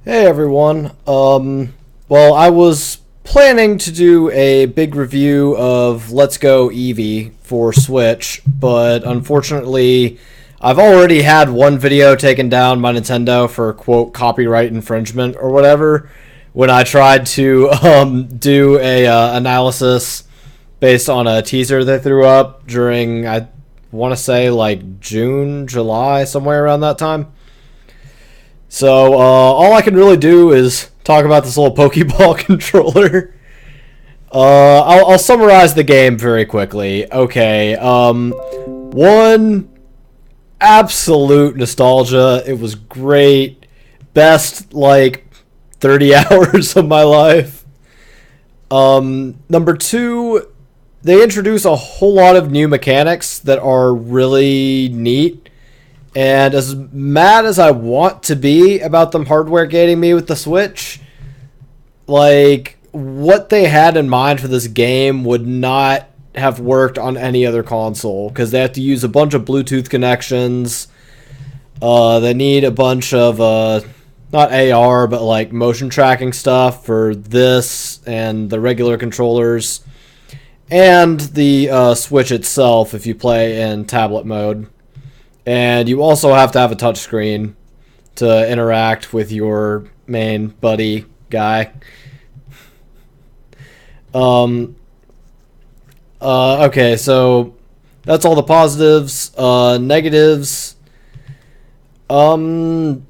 Hey everyone. Well, I was planning to do a big review of Let's Go Eevee for Switch, but unfortunately, I've already had one video taken down by Nintendo for quote copyright infringement or whatever when I tried to do a analysis based on a teaser they threw up during I want to say like June, July, somewhere around that time. So all I can really do is talk about this little Pokeball controller. I'll summarize the game very quickly. Okay, one, absolute nostalgia. It was great. Best, like, 30 hours of my life. Number two, they introduce a whole lot of new mechanics that are really neat. And as mad as I want to be about them hardware gating me with the Switch, like, what they had in mind for this game would not have worked on any other console, because they have to use a bunch of Bluetooth connections. They need a bunch of, not AR, but like motion tracking stuff for this and the regular controllers. And the Switch itself if you play in tablet mode. And you also have to have a touchscreen to interact with your main buddy guy. Okay, so that's all the positives. Negatives. It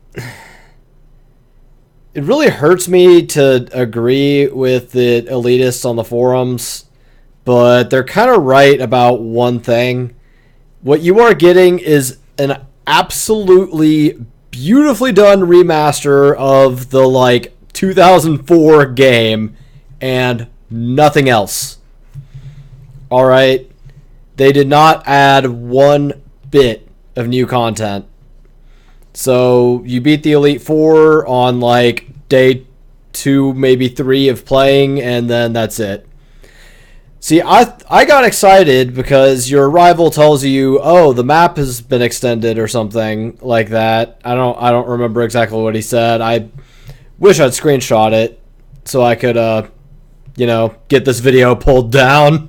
really hurts me to agree with the elitists on the forums, but they're kind of right about one thing. What you are getting is an absolutely beautifully done remaster of the, like, 2004 game and nothing else. Alright? They did not add one bit of new content. So, you beat the Elite Four on, like, day 2, maybe 3 of playing, and then that's it. See, I got excited because your rival tells you, oh, the map has been extended or something like that. I don't remember exactly what he said. I wish I'd screenshot it so I could, get this video pulled down.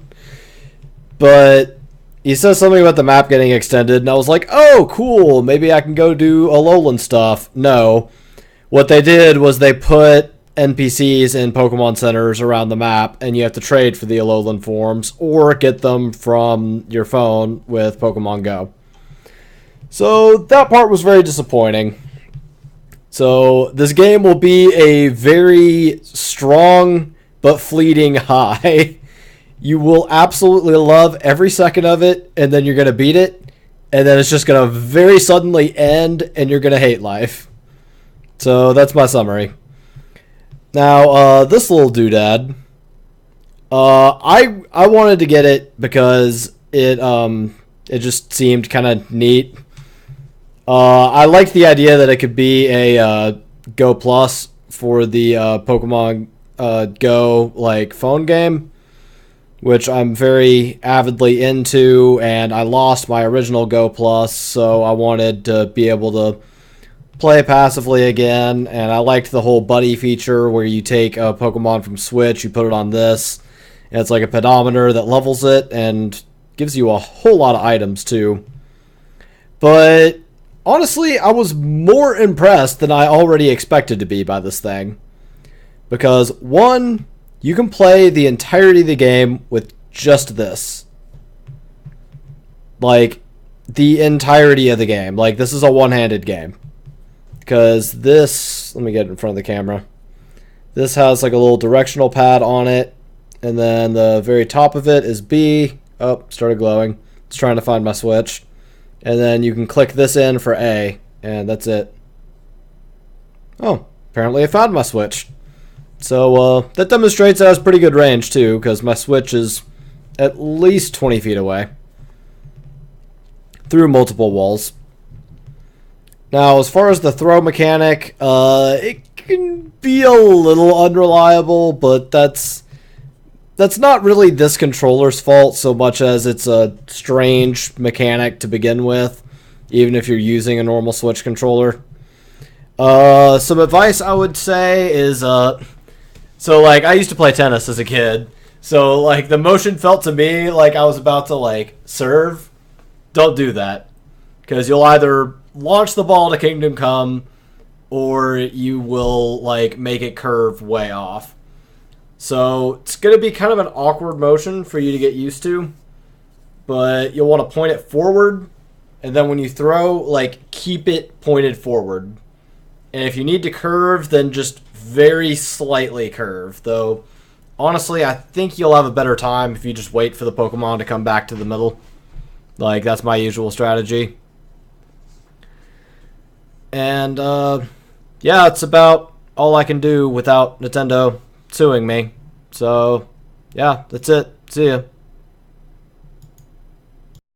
But he says something about the map getting extended, and I was like, oh, cool, maybe I can go do Alolan stuff. No. What they did was they put NPCs in Pokemon centers around the map, and you have to trade for the Alolan forms or get them from your phone with Pokemon Go. So that part was very disappointing. So this game will be a very strong but fleeting high. You will absolutely love every second of it, and then you're going to beat it, and then it's just going to very suddenly end, and you're going to hate life. So that's my summary. Now, this little doodad, I wanted to get it because it just seemed kind of neat. I liked the idea that it could be a Go Plus for the Pokemon Go like phone game, which I'm very avidly into, and I lost my original Go Plus, so I wanted to be able to play passively again. And I liked the whole buddy feature where you take a Pokemon from Switch, you put it on this, and it's like a pedometer that levels it and gives you a whole lot of items too. But honestly, I was more impressed than I already expected to be by this thing. Because one, you can play the entirety of the game with just this. Like, the entirety of the game. Like, this is a one-handed game. Because this, let me get it in front of the camera. This has like a little directional pad on it. And then the very top of it is B. Oh, started glowing. It's trying to find my Switch. And then you can click this in for A. And that's it. Oh, apparently I found my Switch. So that demonstrates it has pretty good range too. Because my Switch is at least 20 feet away. Through multiple walls. Now, as far as the throw mechanic, it can be a little unreliable, but that's not really this controller's fault so much as it's a strange mechanic to begin with, even if you're using a normal Switch controller. Some advice I would say is, so like I used to play tennis as a kid. So like the motion felt to me like I was about to like serve. Don't do that, because you'll either launch the ball to Kingdom Come, or you will like make it curve way off. So it's gonna be kind of an awkward motion for you to get used to, but you'll want to point it forward, and then when you throw, like keep it pointed forward. And if you need to curve, then just very slightly curve. Though, honestly, I think you'll have a better time if you just wait for the Pokemon to come back to the middle. Like, that's my usual strategy. And, yeah, it's about all I can do without Nintendo suing me. So, yeah, that's it. See ya.